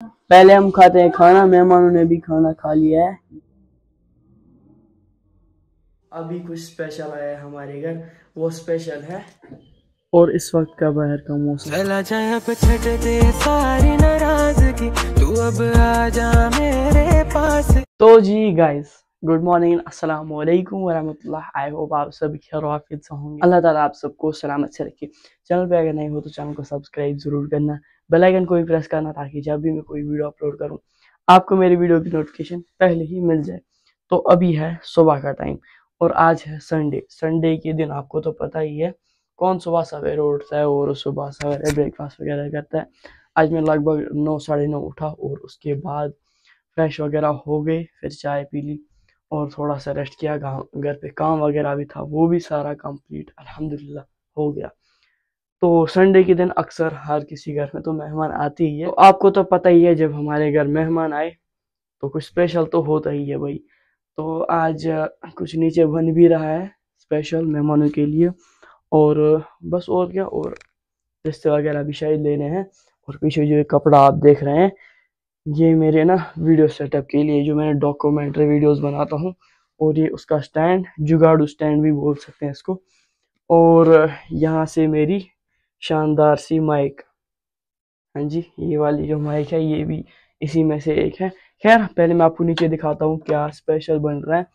पहले हम खाते हैं खाना। मेहमानों ने भी खाना खा लिया है। अभी कुछ स्पेशल आया है हमारे घर, वो स्पेशल है। और इस वक्त का बाहर का मौसम, चला जाए अब छट दे सारी नाराजगी, तू अब आ जा मेरे पास। तो जी गाइस, गुड मॉर्निंग, अस्सलाम वालेकुम वरहमतुल्लाह। आई होप आप सब खैर आफियत से होंगे। अल्लाह ताला आप सबको सलामत से रखे। चैनल पे अगर नहीं हो तो चैनल को सब्सक्राइब जरूर करना, बेल आइकन को भी प्रेस करना, ताकि जब भी मैं कोई वीडियो अपलोड करूं आपको मेरी वीडियो की नोटिफिकेशन पहले ही मिल जाए। तो अभी है सुबह का टाइम और आज है संडे। संडे के दिन आपको तो पता ही है कौन सुबह सवेरे उठता है और सुबह सवेरे ब्रेकफास्ट वगैरह करता है। आज मैं लगभग 9 साढ़े 9 उठा और उसके बाद फ्रेश वगैरह हो गए, फिर चाय पी ली और थोड़ा सा रेस्ट किया। घर पे काम वगैरह भी था, वो भी सारा कंप्लीट अल्हम्दुलिल्लाह हो गया। तो संडे के दिन अक्सर हर किसी घर में तो मेहमान आते ही है। तो आपको तो पता ही है, जब हमारे घर मेहमान आए तो कुछ स्पेशल तो होता ही है भाई। तो आज कुछ नीचे बन भी रहा है स्पेशल मेहमानों के लिए। और बस और क्या, और रिश्ते वगैरह भी शायद लेने हैं। और पीछे जो कपड़ा आप देख रहे हैं, ये मेरे ना वीडियो सेटअप के लिए, जो मैंने डॉक्यूमेंट्री वीडियोस बनाता हूँ। और ये उसका स्टैंड, जुगाड़ू स्टैंड भी बोल सकते हैं इसको। और यहाँ से मेरी शानदार सी माइक, हाँ जी, ये वाली जो माइक है ये भी इसी में से एक है। खैर पहले मैं आपको नीचे दिखाता हूँ क्या स्पेशल बन रहा है।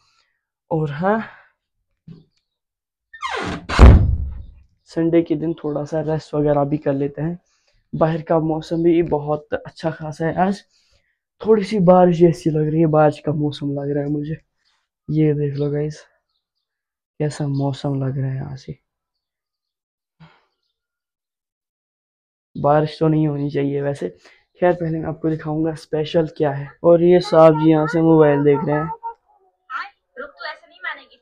और हाँ, संडे के दिन थोड़ा सा रेस्ट वगैरह भी कर लेते हैं। बाहर का मौसम भी बहुत अच्छा खासा है आज। थोड़ी सी बारिश जैसी लग रही है, बारिश का मौसम लग रहा है मुझे। ये देख लो गाइस, कैसा मौसम लग रहा है यहाँ से। बारिश तो नहीं होनी चाहिए वैसे। खैर पहले मैं आपको दिखाऊंगा स्पेशल क्या है। और ये साहब जी यहाँ से मोबाइल देख रहे हैं।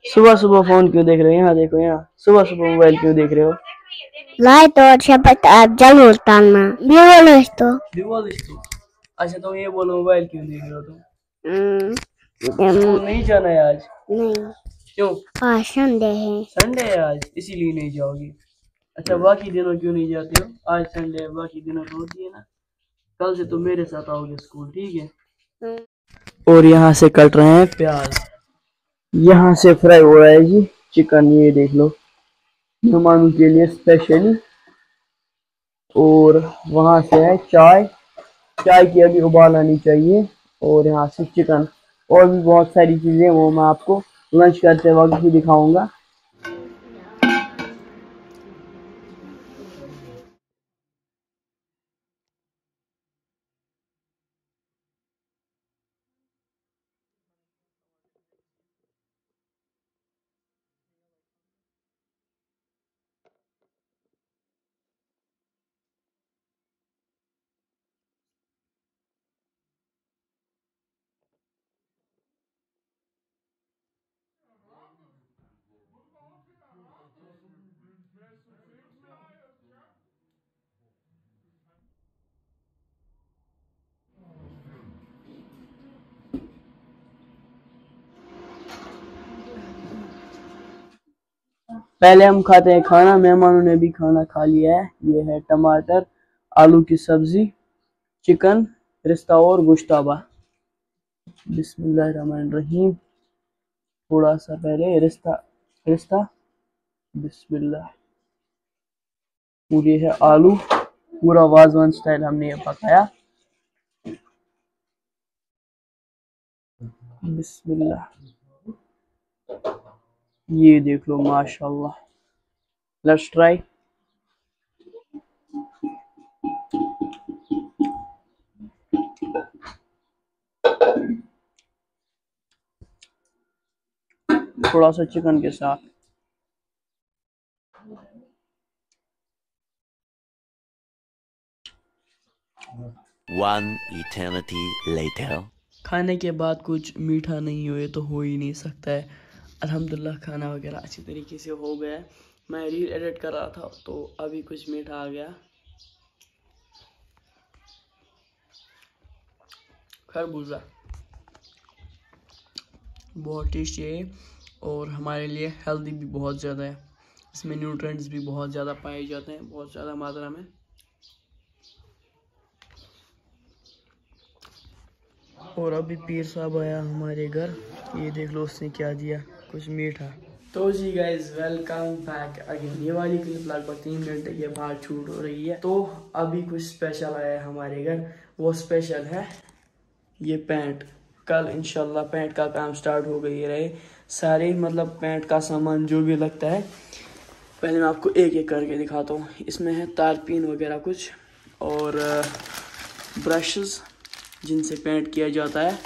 सुबह सुबह फोन क्यों देख रहे हैं? यहाँ देखो, यहाँ सुबह सुबह मोबाइल क्यों देख रहे हो? siapa jalur tanah dia बोलो इसको अच्छा तुम ये बोलो, मोबाइल क्यों देख रहे हो तुम? स्कूल नहीं जाना है आज? नहीं, क्यों? आज संडे है। संडे है आज, इसीलिए नहीं जाओगी। अच्छा बाकी दिनों क्यों नहीं जाते हो? आज संडे है, बाकी दिनों तो होती है ना। कल से तो मेरे साथ आओगे स्कूल, ठीक है? और यहाँ से कट रहे हैं प्याज, यहाँ से फ्राई हो रहा है जी चिकन, ये देख लो मेहमानों के लिए स्पेशली। और वहाँ से है चाय, चाय की अभी उबाल आनी चाहिए। और यहाँ से चिकन और भी बहुत सारी चीज़ें, वो मैं आपको लंच करते वक्त भी दिखाऊंगा। पहले हम खाते हैं खाना। मेहमानों ने भी खाना खा लिया है। ये है टमाटर, आलू की सब्जी, चिकन, रिश्ता और गोश्ताबा। बिस्मिल्लाहिर्रहमानिर्रहीम। थोड़ा सा पहले रिश्ता, रिश्ता, बिस्मिल्लाह। पूरी है आलू, पूरा वाजवान स्टाइल हमने ये पकाया। बिस्मिल्लाह, ये देख लो माशाल्लाह। Let's try. थोड़ा सा चिकन के साथ। One eternity later. खाने के बाद कुछ मीठा नहीं हुए तो हो ही नहीं सकता है। अल्हम्दुलिल्लाह खाना वगैरह अच्छी तरीके से हो गया है। मैं रील एडिट कर रहा था तो अभी कुछ मीठा आ गया। खरबूजा बहुत टेस्टी है और हमारे लिए हेल्दी भी बहुत ज़्यादा है। इसमें न्यूट्रिएंट्स भी बहुत ज़्यादा पाए जाते हैं, बहुत ज़्यादा मात्रा में। और अभी पीर साहब आया हमारे घर, ये देख लो उसने क्या दिया, कुछ मीठा। तो जी गाइज वेलकम बैक अगेन। ये वाली क्लिप लगभग 3 घंटे के बाद शूट हो रही है। तो अभी कुछ स्पेशल आया है हमारे घर, वो स्पेशल है ये पैंट। कल इंशाल्लाह पैंट का काम स्टार्ट हो गई रहे सारे, मतलब पैंट का सामान जो भी लगता है पहले मैं आपको एक एक करके दिखाता हूँ। इसमें है तारपीन वगैरह कुछ और ब्रशेस जिनसे पेंट किया जाता है,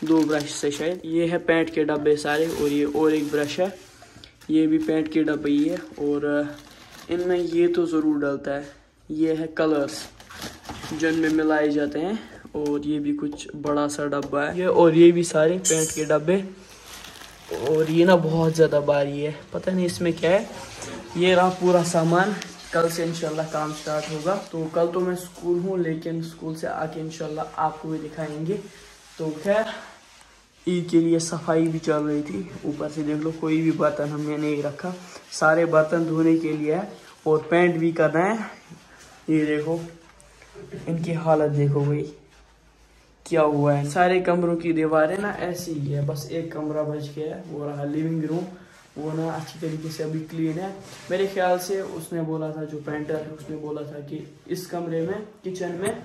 2 ब्रश से शायद। ये है पेंट के डब्बे सारे, और ये और एक ब्रश है, ये भी पेंट के डब्बे ही है। और इनमें ये तो ज़रूर डलता है, ये है कलर्स जिनमें मिलाए जाते हैं। और ये भी कुछ बड़ा सा डब्बा है ये, और ये भी सारे पेंट के डब्बे। और ये ना बहुत ज़्यादा भारी है, पता नहीं इसमें क्या है। ये रहा पूरा सामान, कल से इंशाल्लाह काम स्टार्ट होगा। तो कल तो मैं स्कूल हूँ, लेकिन स्कूल से आके इंशाल्लाह आपको भी दिखाएंगे। तो खैर ईद के लिए सफाई भी चल रही थी। ऊपर से देख लो कोई भी बर्तन हमने नहीं रखा, सारे बर्तन धोने के लिए है। और पेंट भी करना है, ये देखो इनकी हालत देखो भाई क्या हुआ है। सारे कमरों की दीवारें ना ऐसी ही है, बस एक कमरा बच गया है, वो रहा लिविंग रूम। वो ना अच्छी तरीके से अभी क्लीन है। मेरे ख्याल से उसने बोला था, जो पेंटर है उसने बोला था कि इस कमरे में किचन में,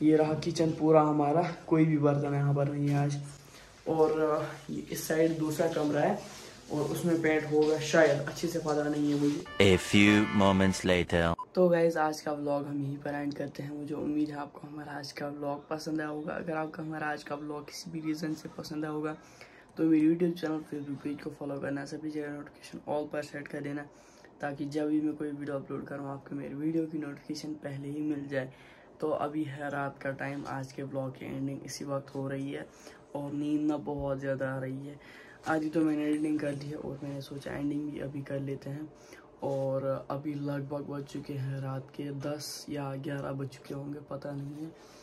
ये रहा किचन पूरा हमारा, कोई भी बर्तन यहाँ पर नहीं है आज। और इस साइड दूसरा कमरा है और उसमें पेंट होगा शायद, अच्छे से पता नहीं है मुझे। A few moments later. तो गाइज आज का व्लॉग हम यहीं पर एंड करते हैं। मुझे उम्मीद है आपको हमारा आज का व्लॉग पसंद आया होगा। अगर आपको हमारा आज का व्लॉग किसी भी रीज़न से पसंद आया होगा तो मेरी यूट्यूब चैनल फेसबुक पेज को फॉलो करना, सभी जगह नोटिफिकेशन ऑल पर सेट कर देना, ताकि जब भी मैं कोई वीडियो अपलोड करूँ आपको मेरी वीडियो की नोटिफिकेशन पहले ही मिल जाए। तो अभी है रात का टाइम, आज के ब्लॉग की एंडिंग इसी वक्त हो रही है और नींद ना बहुत ज़्यादा आ रही है। आज ही तो मैंने एडिटिंग कर दी है और मैंने सोचा एंडिंग भी अभी कर लेते हैं। और अभी लगभग बज चुके हैं रात के 10 या 11 बज चुके होंगे, पता नहीं है।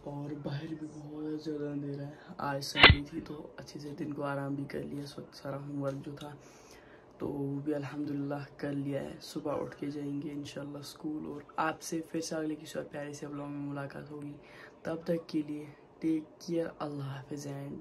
और बाहर भी बहुत ज़्यादा अंधेरा है। आज संडे थी तो अच्छे से दिन को आराम भी कर लिया, सारा होमवर्क जो था तो वो भी अल्हम्दुलिल्लाह कर लिया है। सुबह उठ के जाएंगे इंशाल्लाह स्कूल, और आपसे फिर से अगले किसी और प्यारे से व्लॉग में मुलाकात होगी। तब तक के लिए टेक केयर, अल्लाह हाफिज़ एंड